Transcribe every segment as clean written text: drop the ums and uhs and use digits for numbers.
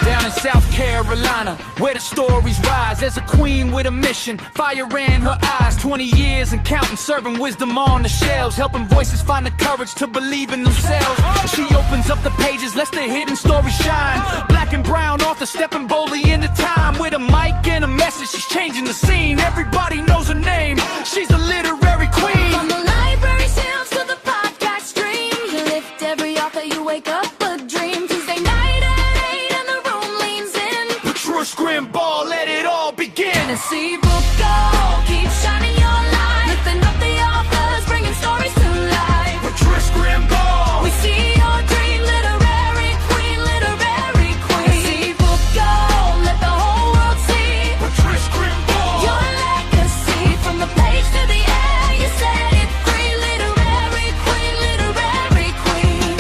Down in South Carolina, where the stories rise, there's a queen with a mission, fire in her eyes. 20 years and counting, serving wisdom on the shelves, helping voices find the courage to believe in themselves. She opens up the pages, lets the hidden stories shine. Black and brown author stepping boldly into time, with a mic and a message, she's changing the scene. Everybody knows her name, she's a literary queen. From the library shelves to the podcast stream, you lift every author, you wake up a dream. Tuesday night at 8 and the room leans in. Put your scrim ball, let it all begin. SCBookGal, keep shining your light, lifting up the authors, bringing stories to life. Put your scrim ball. We see your dream, literary queen, literary queen. SCBookGal, let the whole world see Put your scrim ball. your legacy. From the page to the air, you set it free. Literary queen, literary queen.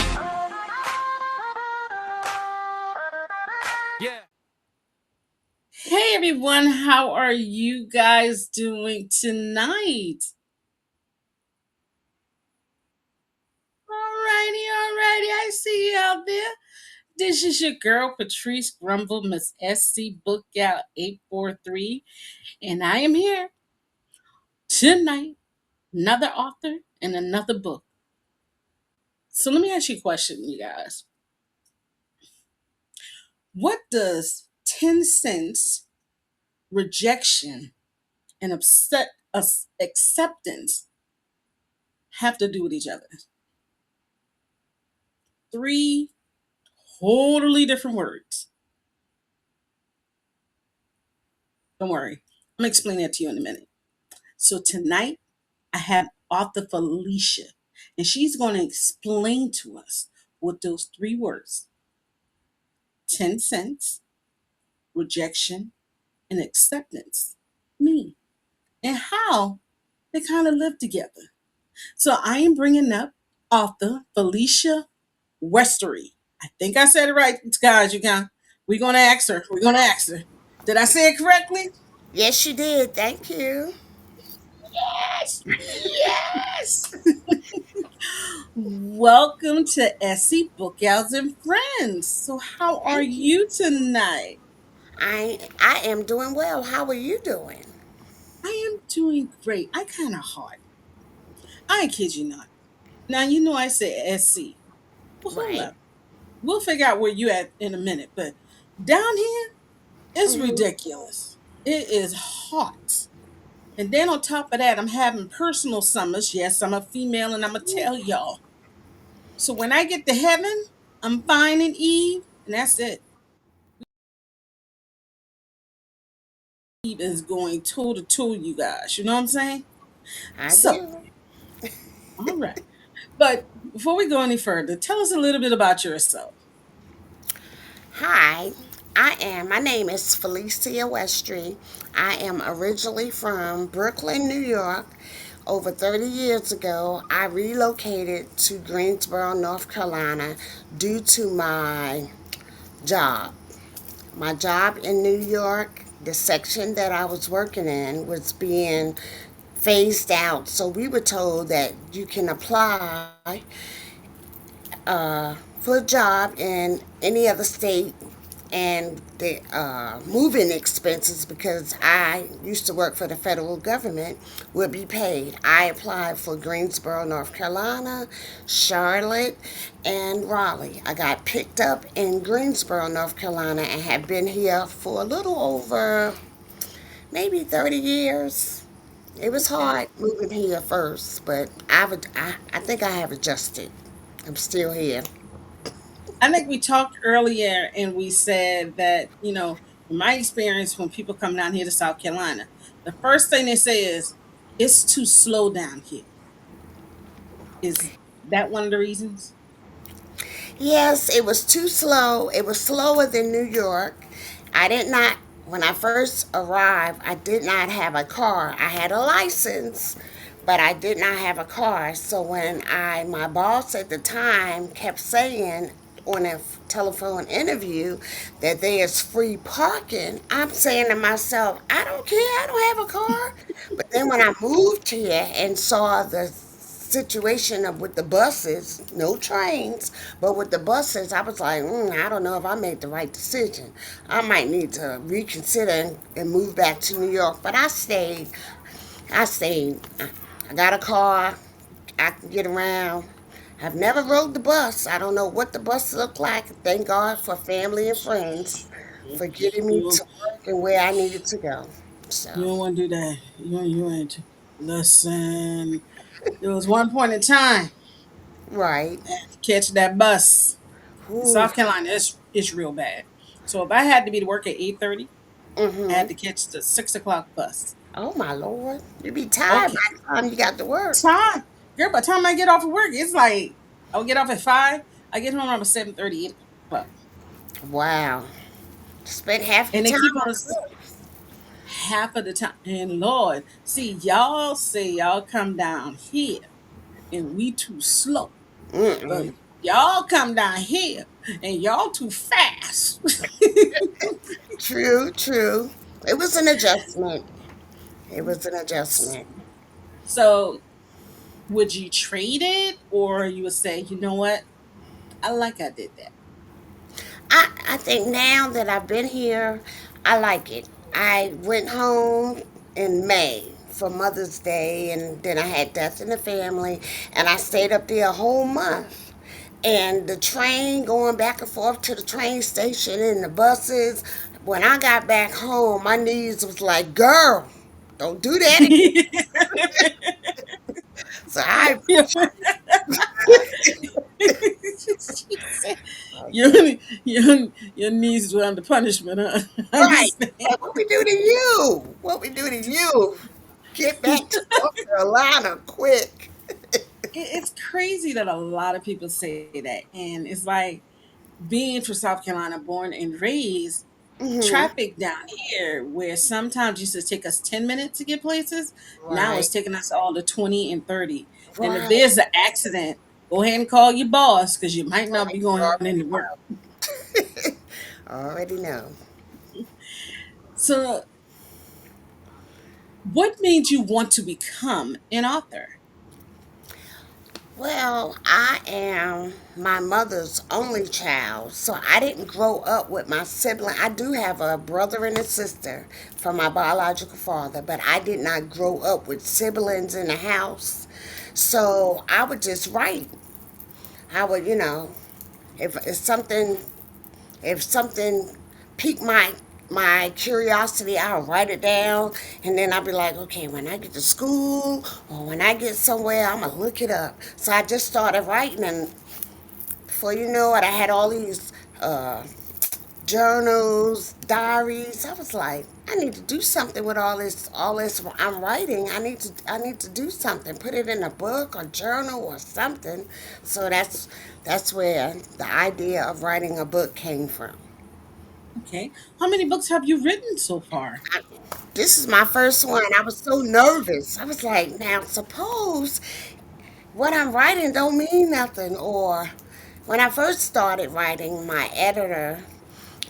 Yeah. Hey everyone, how are you guys doing tonight? Alrighty, I see you out there. This is your girl, Patrice Grumble, Miss SCBookGal 843, and I am here tonight, another author and another book. So let me ask you a question, you guys. What does 10 cents, rejection, and acceptance have to do with each other? Three totally different words. Don't worry, I'm gonna explain that to you in a minute. So tonight I have author Felicia, and she's going to explain to us what those three words, 10 cents, rejection, and acceptance, mean, and how they kind of live together. So I am bringing up author Felicia Westry. I think I said it right, guys. We're gonna ask her. Did I say it correctly? Yes, you did. Thank you. Yes. Welcome to SCBookGals and Friends. So how are Thank you. you tonight? I am doing well. How are you doing? I am doing great. I kind of hot. I ain't kid you not. Now you know I said SC. Well, hold Right. up. We'll figure out where you at in a minute. But down here, it's Hmm. ridiculous. It is hot. And then on top of that, I'm having personal summers. Yes, I'm a female and I'm going to tell y'all. So when I get to heaven, I'm finding Eve, and that's it. Eve is going toe to toe, you guys. You know what I'm saying? I So, do. all right. But before we go any further, tell us a little bit about yourself. Hi. My name is Felicia Westry. I am originally from Brooklyn, New York. Over 30 years ago, I relocated to Greensboro, North Carolina due to my job. My job in New York, the section that I was working in was being phased out. So we were told that you can apply for a job in any other state and the moving expenses, because I used to work for the federal government, would be paid. I applied for Greensboro, North Carolina, Charlotte, and Raleigh. I got picked up in Greensboro, North Carolina, and have been here for a little over maybe 30 years. It was hard moving here first, but I think I have adjusted. I'm still here. I think we talked earlier and we said that, in my experience, when people come down here to South Carolina, the first thing they say is, it's too slow down here. Is that one of the reasons? Yes, it was too slow. It was slower than New York. I did not, when I first arrived, I did not have a car. I had a license, but I did not have a car. So when my boss at the time kept saying on a telephone interview that there's free parking, I'm saying to myself, I don't care, I don't have a car. But then when I moved here and saw the situation of with the buses, no trains, but with the buses, I was like, I don't know if I made the right decision. I might need to reconsider and move back to New York. But I stayed. I stayed. I got a car. I can get around. I've never rode the bus. I don't know what the bus looked like. Thank God for family and friends for getting me You to work and where I needed to go. you So, don't want to do that. You ain't. Listen, there was one point in time right. to catch that bus in Ooh. South Carolina. It's real bad. So if I had to be to work at 8:30, I had Mm-hmm. to catch the 6 o'clock bus. Oh my Lord. You be tired Okay, by the time you got to work. time, girl. By the time I get off of work, it's like I would get off at 5. I get home around 7:30, 8 o'clock, Wow. Spent half the and they time keep on on us the half of the time. And Lord, see, y'all say y'all come down here and we too slow, bus. but Mm-mm. y'all come down here and y'all too fast. True, true. It was an adjustment. It was an adjustment. So, would you trade it, or you would say, you know what, I like I did that? I think now that I've been here, I like it. I went home in May for Mother's Day, and then I had death in the family, and I stayed up there a whole month. And the train going back and forth to the train station and the buses. When I got back home, my knees was like, "Girl, don't do that again." So I She said, your, your knees were under punishment, huh? I right. understand. Like, what we do to you? What we do to you? Get back to North Carolina quick. It's crazy that a lot of people say that. And it's like being from South Carolina, born and raised, Hmm. traffic down here, where sometimes used to take us 10 minutes to get places, now Right. it's taking us all to 20 and 30. And if Right. there's an accident, go ahead and call your boss because you might not Right. be You going into already work. know. Already know. So, what made you want to become an author? Well, I am my mother's only child, so I didn't grow up with my sibling. I do have a brother and a sister from my biological father, but I did not grow up with siblings in the house. So I would just write. I would, if something piqued my curiosity, I'll write it down, and then I'll be like, okay, when I get to school or when I get somewhere, I'm gonna look it up. So I just started writing, and before you know it, I had all these uh, journals, diaries. I was like, I need to do something with all this I'm writing. I need to do something. Put it in a book or journal or something. So that's where the idea of writing a book came from. Okay. How many books have you written so far? This is my first one. I was so nervous. I was like, now suppose what I'm writing don't mean nothing. Or when I first started writing, my editor,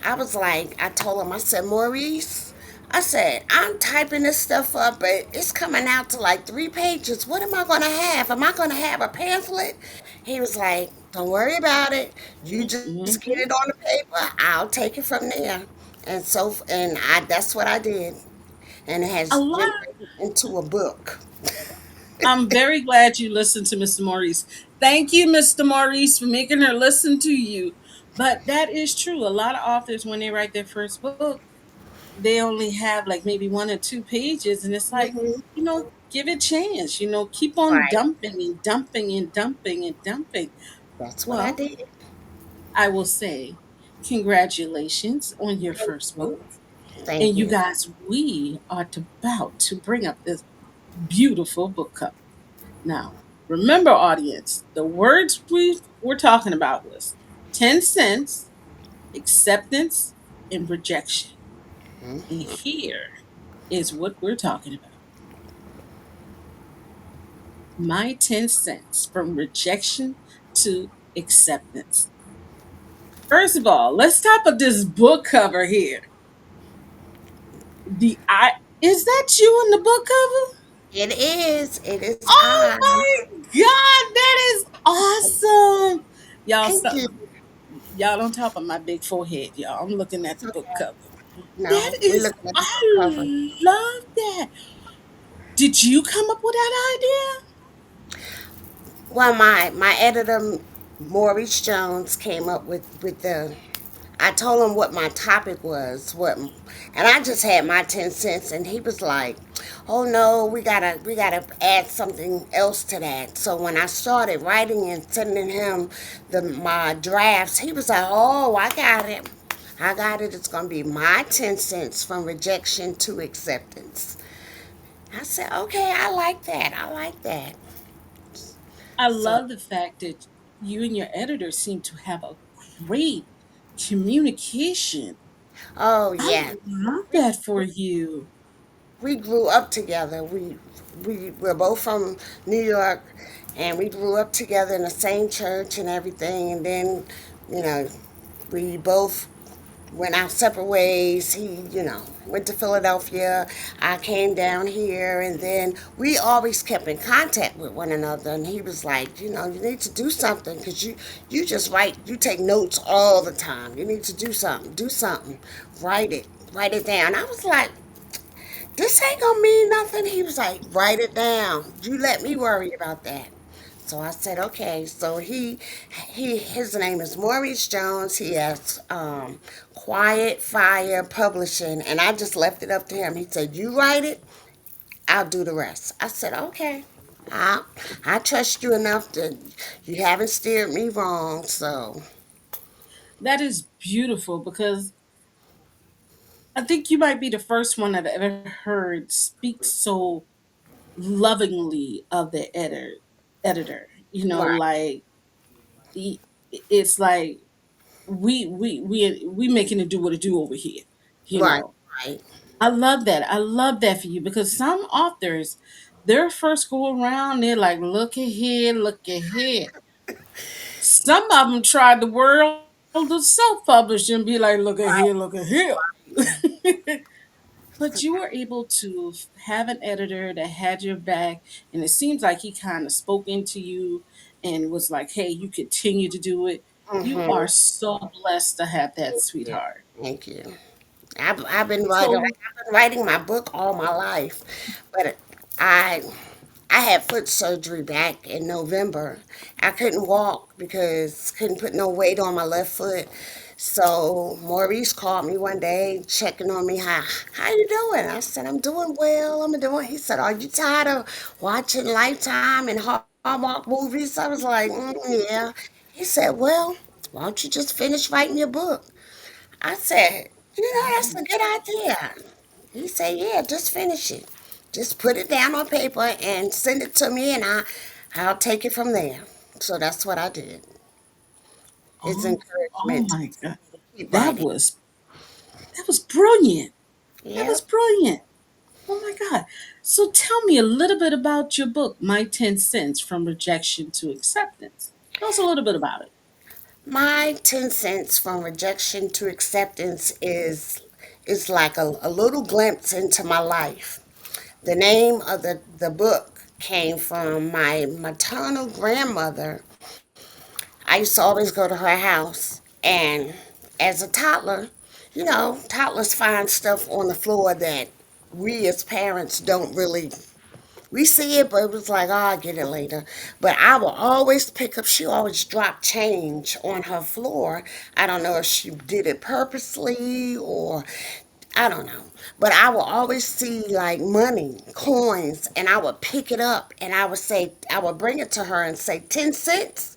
I was like, I told him, I said, Maurice, I said, I'm typing this stuff up, but it's coming out to like 3 pages. What am I going to have? Am I going to have a pamphlet? He was like, don't worry about it. You just get Hmm. it on the paper. I'll take it from there. And that's what I did. And it A has lot. been written into a book. I'm very glad you listened to Mr. Maurice. Thank you, Mr. Maurice, for making her listen to you. But that is true. A lot of authors, when they write their first book, they only have like maybe 1 or 2 pages, and it's like, Hmm. give it a chance. Keep on Right. dumping and dumping and dumping and dumping. That's what I Well, did. I will say, congratulations on your Thank first book. you. Thank And you you. guys, we are about to bring up this beautiful book cover. Now, remember, audience, the words we were talking about was 10 cents, acceptance, and rejection. And here is what we're talking about. My 10 cents from rejection to acceptance. First of all, let's talk about this book cover here. The I Is that you in the book cover? It is. It is Oh I. my God, that is awesome. Y'all Thank stop. you. Y'all on top of my big forehead, y'all. I'm looking at It's the book okay. cover. That No, we're is, looking at the book cover. I love that. Did you come up with that idea? Well, my editor Maurice Jones came up with the. I told him what my topic was, and I just had my 10 cents, and he was like, "Oh no, we gotta add something else to that." So when I started writing and sending him my drafts, he was like, "Oh, I got it, I got it. It's gonna be my 10 cents from rejection to acceptance." I said, "Okay, I like that. I like that." I So, love the fact that you and your editor seem to have a great communication. oh I yeah, love we that for you. we grew up together. We're both from New York, and we grew up together in the same church and everything. And then, you know, we both went our separate ways. He, went to Philadelphia. I came down here, and then we always kept in contact with one another. And he was like, you need to do something because you just write, you take notes all the time. You need to do something, write it down. I was like, this ain't gonna mean nothing. He was like, write it down. You let me worry about that. So I said, okay. So his name is Maurice Jones. He has Quiet Fire Publishing, and I just left it up to him. He said, you write it, I'll do the rest. I said, okay. I I trust you enough that you haven't steered me wrong. So That is beautiful because I think you might be the first one I've ever heard speak so lovingly of the editor. right, He- it's like we making it do what it do over here. You right, know, right. I love that. I love that for you because some authors, their first go around, they're like, look at here, look at here. Some of them tried the world of self-publishing and be like, look at here, look at here. But you were able to have an editor that had your back, and it seems like he kind of spoke into you and was like, hey, you continue to do it. You are Mm-hmm. so blessed to have that, Yeah. sweetheart. Thank you. I've been writing. So I've been writing my book all my life, but I I had foot surgery back in November. I couldn't walk because couldn't put no weight on my left foot. So Maurice called me one day, checking on me. How you doing? I said, I'm doing well. I'm doing. He said, are you tired of watching Lifetime and Hallmark movies? I was like, yeah. He said, well, why don't you just finish writing your book? I said, that's a good idea. He said, yeah, just finish it. Just put it down on paper and send it to me, and I'll take it from there. So that's what I did. It's oh encouragement to my God. keep That writing. was that was brilliant. That was Yep. brilliant. Oh my God. So tell me a little bit about your book, My 10 Cents from Rejection to Acceptance. Tell us a little bit about it. My 10 cents from rejection to acceptance is like a little glimpse into my life. The name of the book came from my maternal grandmother. I used to always go to her house, and as a toddler, toddlers find stuff on the floor that we as parents don't really. We see it, but it was like, oh, I'll get it later. But I will always pick up, she always dropped change on her floor. I don't know if she did it purposely or I don't know. But I will always see like money, coins, and I would pick it up and I would bring it to her and say, 10 cents?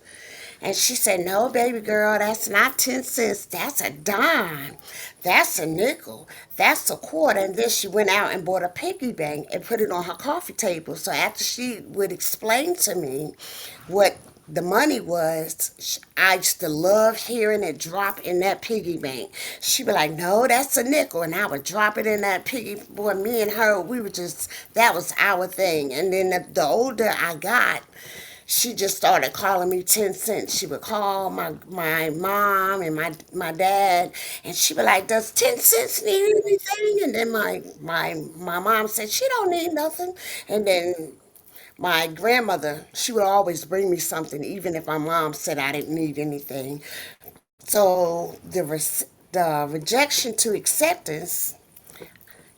And she said, no, baby girl, that's not 10 cents. That's a dime. That's a nickel. That's a quarter. And then she went out and bought a piggy bank and put it on her coffee table. So after she would explain to me what the money was, I used to love hearing it drop in that piggy bank. She'd be like, no, that's a nickel. And I would drop it in that piggy. Boy, me and her, we were just, that was our thing. And then the older I got, she just started calling me 10 cents. She would call my mom and my dad, and she would like, does 10 cents need anything? And then my mom said, she don't need nothing. And then my grandmother, she would always bring me something, even if my mom said I didn't need anything. So the rejection to acceptance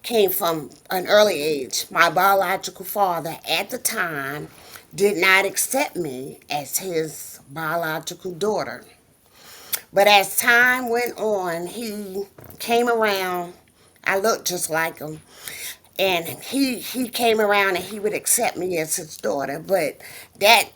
came from an early age. My biological father at the time did not accept me as his biological daughter. But as time went on, he came around. I looked just like him. And he came around and he would accept me as his daughter. But that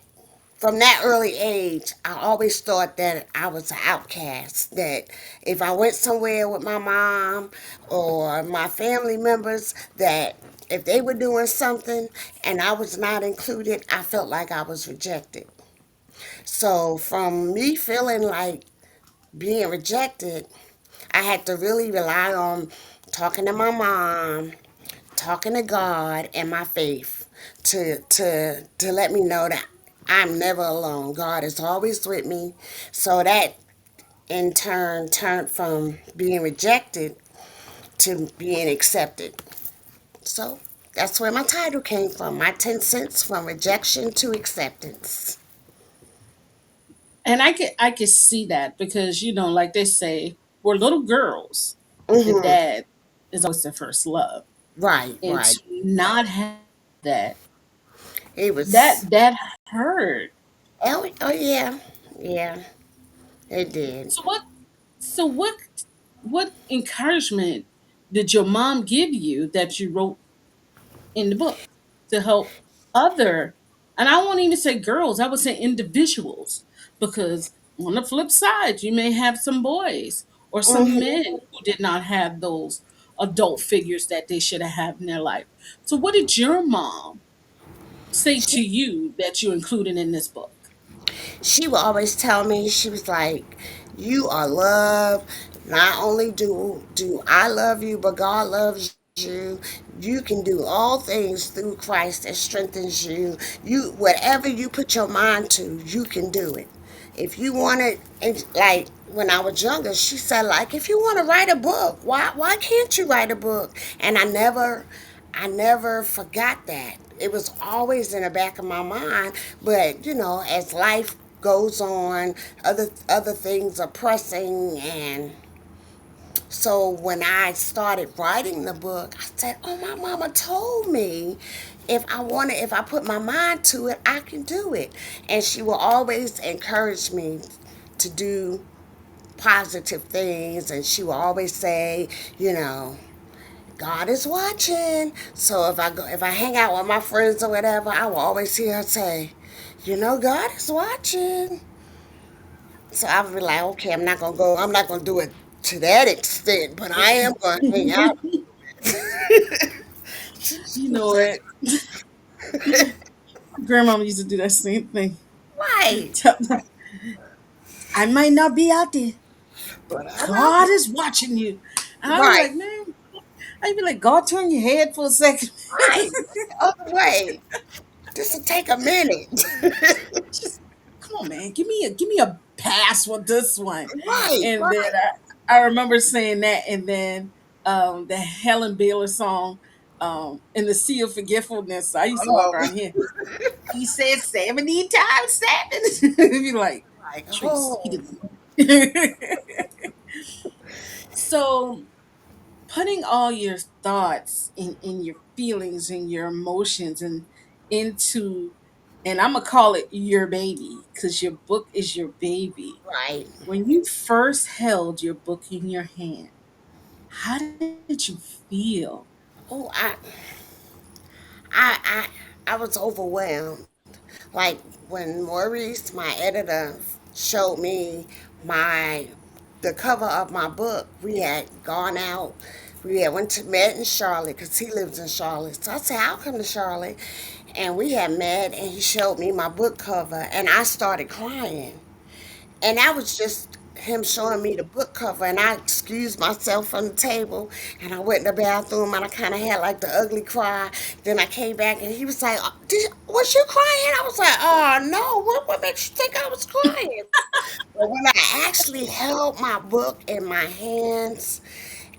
from that early age, I always thought that I was an outcast. That if I went somewhere with my mom or my family members, that if they were doing something and I was not included, I felt like I was rejected. So from me feeling like being rejected, I had to really rely on talking to my mom, talking to God and my faith to let me know that I'm never alone. God is always with me. So that in turn turned from being rejected to being accepted. So that's where my title came from. My 10 cents from rejection to acceptance. And I could see that because like they say, we're little girls. The Hmm. dad is always their first love, Right, and right. to not have that It that was. that hurt. Oh yeah, yeah. It did. So what encouragement did your mom give you that you wrote in the book to help other, and I won't even say girls, I would say individuals, because on the flip side you may have some boys or some Hmm. men who did not have those adult figures that they should have had in their life. So what did your mom say to you that you included in this book? She would always tell me, she was like, you are loved. Not only do I love you, but God loves you. You can do all things through Christ that strengthens you. You whatever you put your mind to, you can do it. If you want it, and like when I was younger, she said like, if you want to write a book, why can't you write a book? And I never forgot that. It was always in the back of my mind. But as life goes on, other things are pressing, and so when I started writing the book, I said, "Oh, my mama told me if I put my mind to it, I can do it." And she will always encourage me to do positive things, and she will always say, you know, God is watching. So if I hang out with my friends or whatever, I will always hear her say, God is watching. So I would be like, okay, I'm not gonna do it to that extent, but I am gonna hang out. You know what? Grandmama used to do that same thing. Right, Tell them, I might not be out there, but but I'm out God is watching you. And there. I'd be Right, like, man, I'd be like, God, turn your head for a second. right. The other way. This will take a minute. Just come on, man, give me a pass with this one. Right, And then right. I remember saying that, and then the Helen Baylor song, in the Sea of Forgetfulness. I used to walk Oh, around here. He said 70 times seven. You'd be like, like, Trace, he oh, didn't. So putting all your thoughts in your feelings and your emotions and into, and I'm gonna call it your baby because your book is your baby. right. When you first held your book in your hand, how did you feel? Oh, I, I was overwhelmed. Like when Maurice, my editor, showed me my the cover of my book. We had gone out. We had went to met in Charlotte because he lives in Charlotte. So I said, "I'll come to Charlotte," and we had met, and he showed me my book cover, and I started crying. And that was just him showing me the book cover, and I excused myself from the table, and I went in the bathroom, and I kind of had like the ugly cry. Then I came back, and he was like, "Was you crying?" I was like, "Oh no, what makes you think I was crying?" But when I actually held my book in my hands,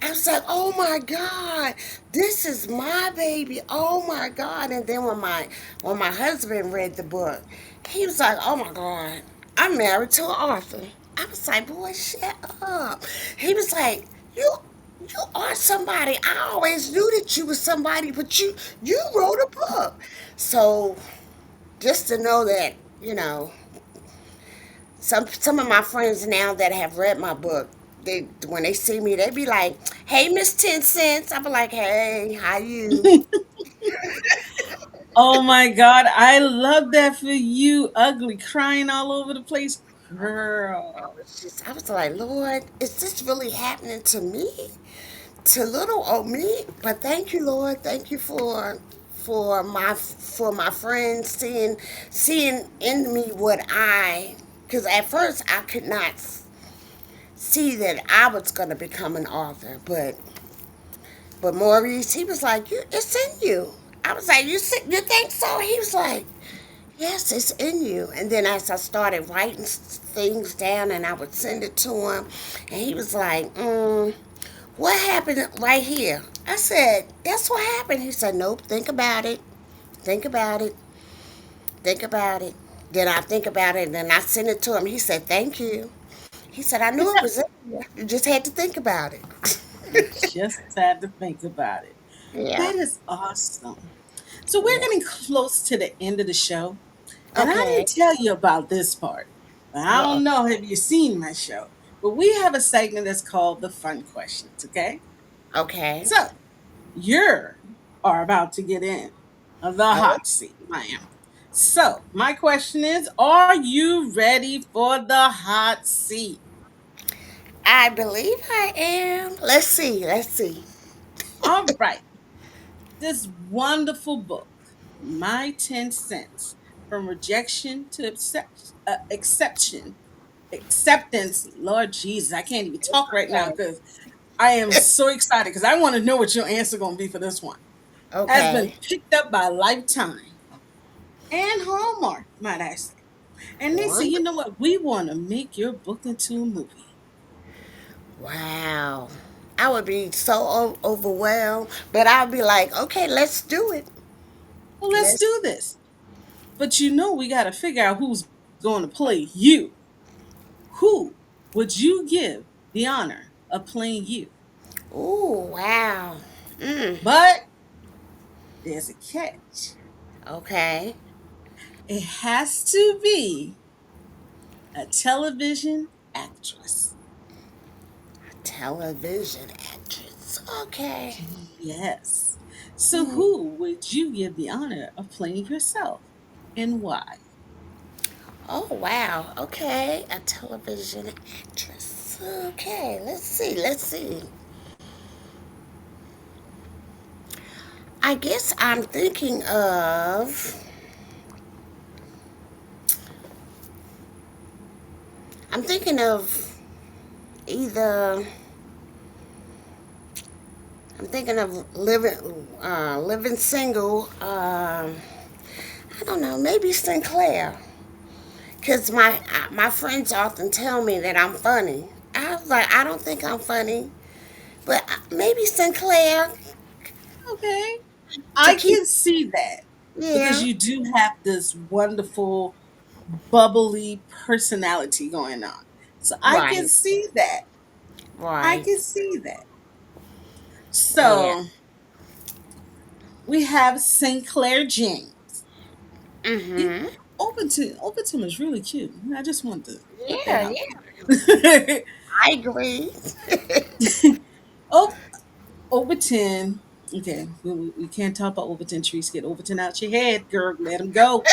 I was like, "Oh my God, this is my baby! Oh my God!" And then when my husband read the book, he was like, "Oh my God, I'm married to an author." I was like, "Boy, shut up." He was like, "You are somebody. I always knew that you was somebody, but you wrote a book." So just to know that, you know, some of my friends now that have read my book, they when they see me, they be like, "Hey, Miss 10 Cents." I be like, "Hey, how you?" Oh my God, I love that for you. Ugly, crying all over the place. Girl. I was like, "Lord, is this really happening to me, to little old me?" But thank you, Lord. Thank you for my friends seeing in me what because at first I could not see that I was gonna become an author, but Maurice, he was like, it's in you." I was like, you think so?" He was like, "Yes, it's in you." And then as I started writing things down and I would send it to him, and he was like, "What happened right here?" I said, "That's what happened." He said, "Nope, think about it. Think about it. Think about it." Then I think about it and then I sent it to him. He said, "Thank you." He said, "I knew it was in you. You just had to think about it." You just had to think about it. Yeah. That is awesome. So we're Yeah. getting close to the end of the show. And I Okay. didn't tell you about this part. I Uh-oh. don't know, have you seen my show? But we have a segment that's called the fun questions, okay? Okay. So you are about to get in the Oh, hot seat, ma'am. So my question is, are you ready for the hot seat? I believe I am. Let's see. Let's see. All right. This wonderful book, My 10 Cents, From Rejection to Exception, Acceptance. Lord Jesus, I can't even talk right now Okay. because I am so excited because I want to know what your answer going to be for this one. Has been Okay. picked up by Lifetime and Hallmark, might I say. And they say, you know Wonderful. what? We want to make your book into a movie. Wow. I would be so overwhelmed, but I'd be like, okay, let's do it. Well, let's Let's. do this. But you know, we got to figure out who's going to play you. Who would you give the honor of playing you? Ooh, wow. Mm. But there's a catch. Okay. It has to be a television actress. Television actress. Okay. Yes. So who would you give the honor of playing yourself and why? Oh, wow. Okay. A television actress. Okay. Let's see. Let's see. I guess I'm thinking of either I'm thinking of living single. I don't know, maybe Sinclair, cause my friends often tell me that I'm funny. I was like, I don't think I'm funny, but maybe Sinclair Okay. to I keep. can see that because Yeah, you do have this wonderful, bubbly personality going on. So I can right, see that. I right. can see that. Yeah. So we have Sinclair James. You, Mhm. Overton is really cute. I just wanted to put that Yeah, out yeah. there. I agree. oh, Overton. Okay, we can't talk about Overton trees. Get Overton out your head, girl. Let him go.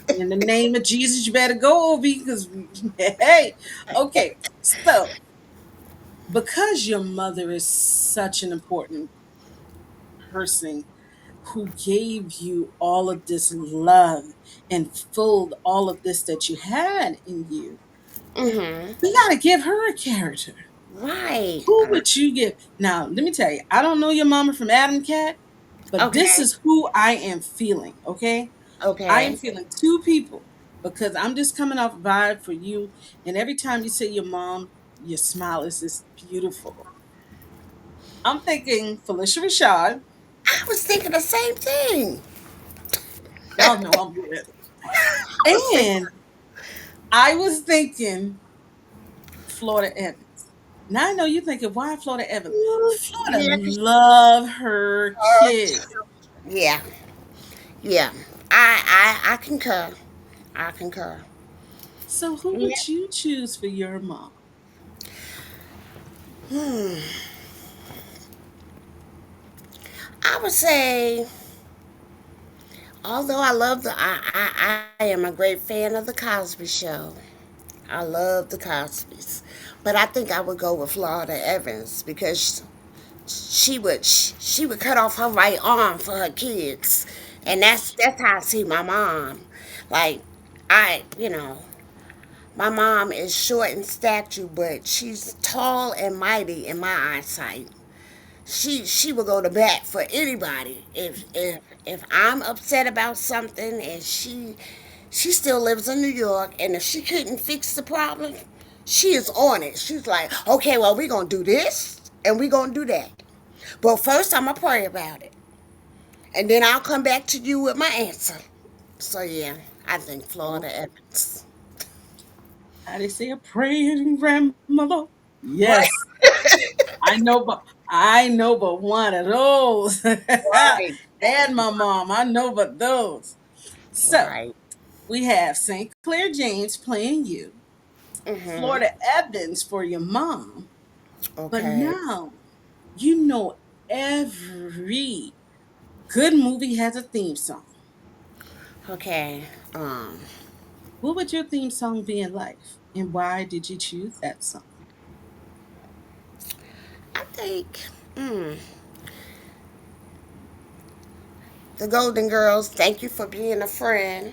In the name of Jesus, you better go, Ovi, because hey, okay. So because your mother is such an important person who gave you all of this love and filled all of this that you had in you, Mhm. We got to give her a character. Right. Who would you give? Now, let me tell you, I don't know your mama from Adam Cat, but this Okay. is who I am feeling, okay? I am Okay. feeling two people because I'm just coming off vibe for you. And every time you say your mom, your smile is just beautiful. I'm thinking Felicia Rashad. I was thinking the same thing. Y'all know I'm good. I was thinking, And I was thinking Florida Evans. Now I know you're thinking, why Florida Evans? Florida yeah, love her kids. yeah, yeah. I concur. I concur. So who Yeah. would you choose for your mom? Hmm. I would say, although I am a great fan of the Cosby Show. I love the Cosbys, but I think I would go with Florida Evans because she would cut off her right arm for her kids, and that's how I see my mom. Like my mom is short in stature, but she's tall and mighty in my eyesight. She will go to bat for anybody. If I'm upset about something and she still lives in New York, and if she couldn't fix the problem, she is on it. She's like, okay, well, we're gonna do this and we're gonna do that. But first I'm gonna pray about it. And then I'll come back to you with my answer. So yeah, I think Florida Okay. Evans. How they say a praying grandmother? Right. Yes, I know but one of those. Right. And my mom, I know but those. So Right. we have St. Clair James playing you, Mhm. Florida Evans for your mom. But Okay. now you know every good movie has a theme song. Okay. What would your theme song be in life? And why did you choose that song? I think mm, the Golden Girls. Thank you for being a friend.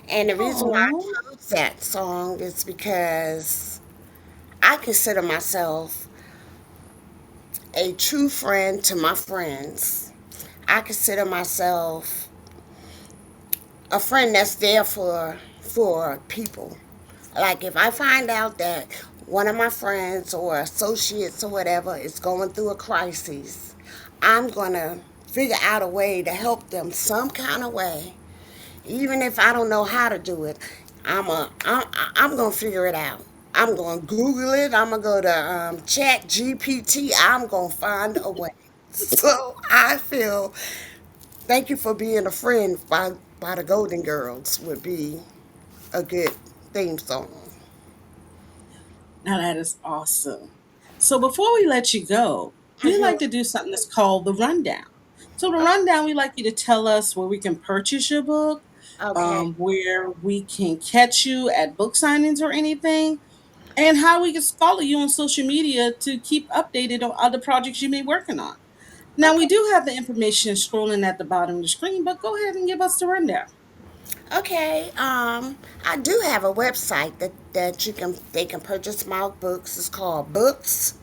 And the reason why Oh, I chose that song is because I consider myself a true friend to my friends. I consider myself a friend that's there for people. Like if I find out that one of my friends or associates or whatever is going through a crisis, I'm gonna figure out a way to help them some kind of way. Even if I don't know how to do it, I'm gonna figure it out. I'm gonna Google it. I'm gonna go to Chat GPT. I'm gonna find a way. So I feel "Thank You for Being a Friend" by the Golden Girls would be a good theme song. now that is awesome. So before we let you go, we Mhm. like to do something that's called the rundown. So the Oh, rundown, we like you to tell us where we can purchase your book, okay. where we can catch you at book signings or anything, and how we can follow you on social media to keep updated on other projects you may be working on. Now we Okay. do have the information scrolling at the bottom of the screen, but go ahead and give us the rundown. Okay. I do have a website that they can purchase my books. It's called Books,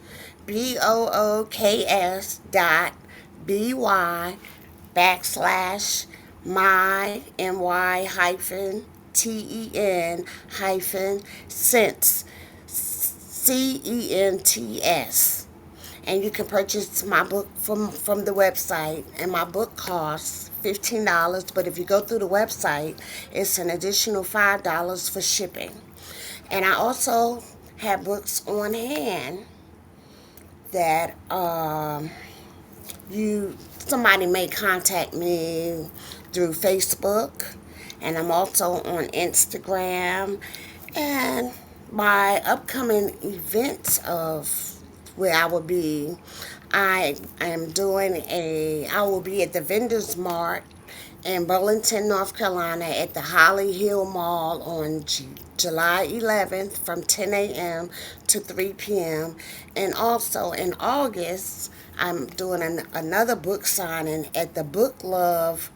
BOOKS .by my hyphen ten hyphen cents. And you can purchase my book from the website, and my book costs $15, but if you go through the website it's an additional $5 for shipping. And I also have books on hand that you somebody may contact me through Facebook, and I'm also on Instagram. And my upcoming events of where I will be, I will be at the Vendors Mart in Burlington, North Carolina at the Holly Hill Mall on July 11th from 10 a.m. to 3 p.m. And also in August, I'm doing another book signing at the Book Love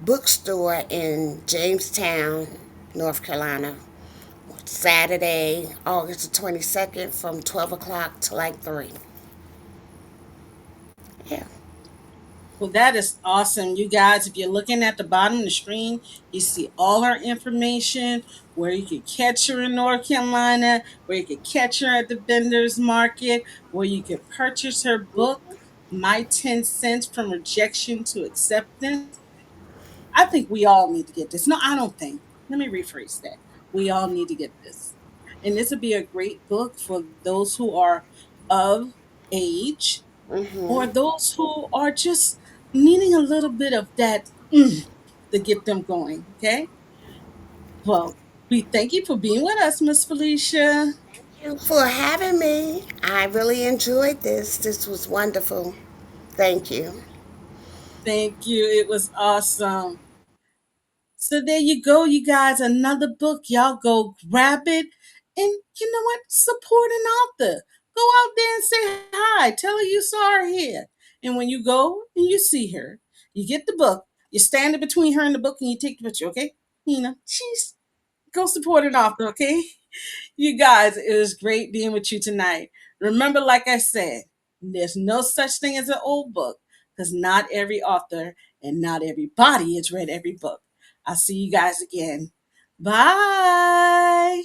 bookstore in Jamestown, North Carolina. Saturday, August the 22nd from 12 o'clock to like 3. Yeah. Well, that is awesome. You guys, if you're looking at the bottom of the screen, you see all her information, where you could catch her in North Carolina, where you could catch her at the vendor's market, where you could purchase her book, My 10 Cents from Rejection to Acceptance. I think we all need to get this. No, I don't think. Let me rephrase that. We all need to get this. And this would be a great book for those who are of age or Mm-hmm. those who are just needing a little bit of that to get them going. Okay. Well, we thank you for being with us, Miss Felicia. Thank you for having me. I really enjoyed this. This was wonderful. Thank you. Thank you. It was awesome. So there you go, you guys. Another book. Y'all go grab it. And you know what? Support an author. Go out there and say hi. Tell her you saw her here. And when you go and you see her, you get the book. You stand in between her and the book and you take the picture, okay? You know, she's go support an author, okay? You guys, it was great being with you tonight. Remember, like I said, there's no such thing as an old book because not every author and not everybody has read every book. I'll see you guys again. Bye.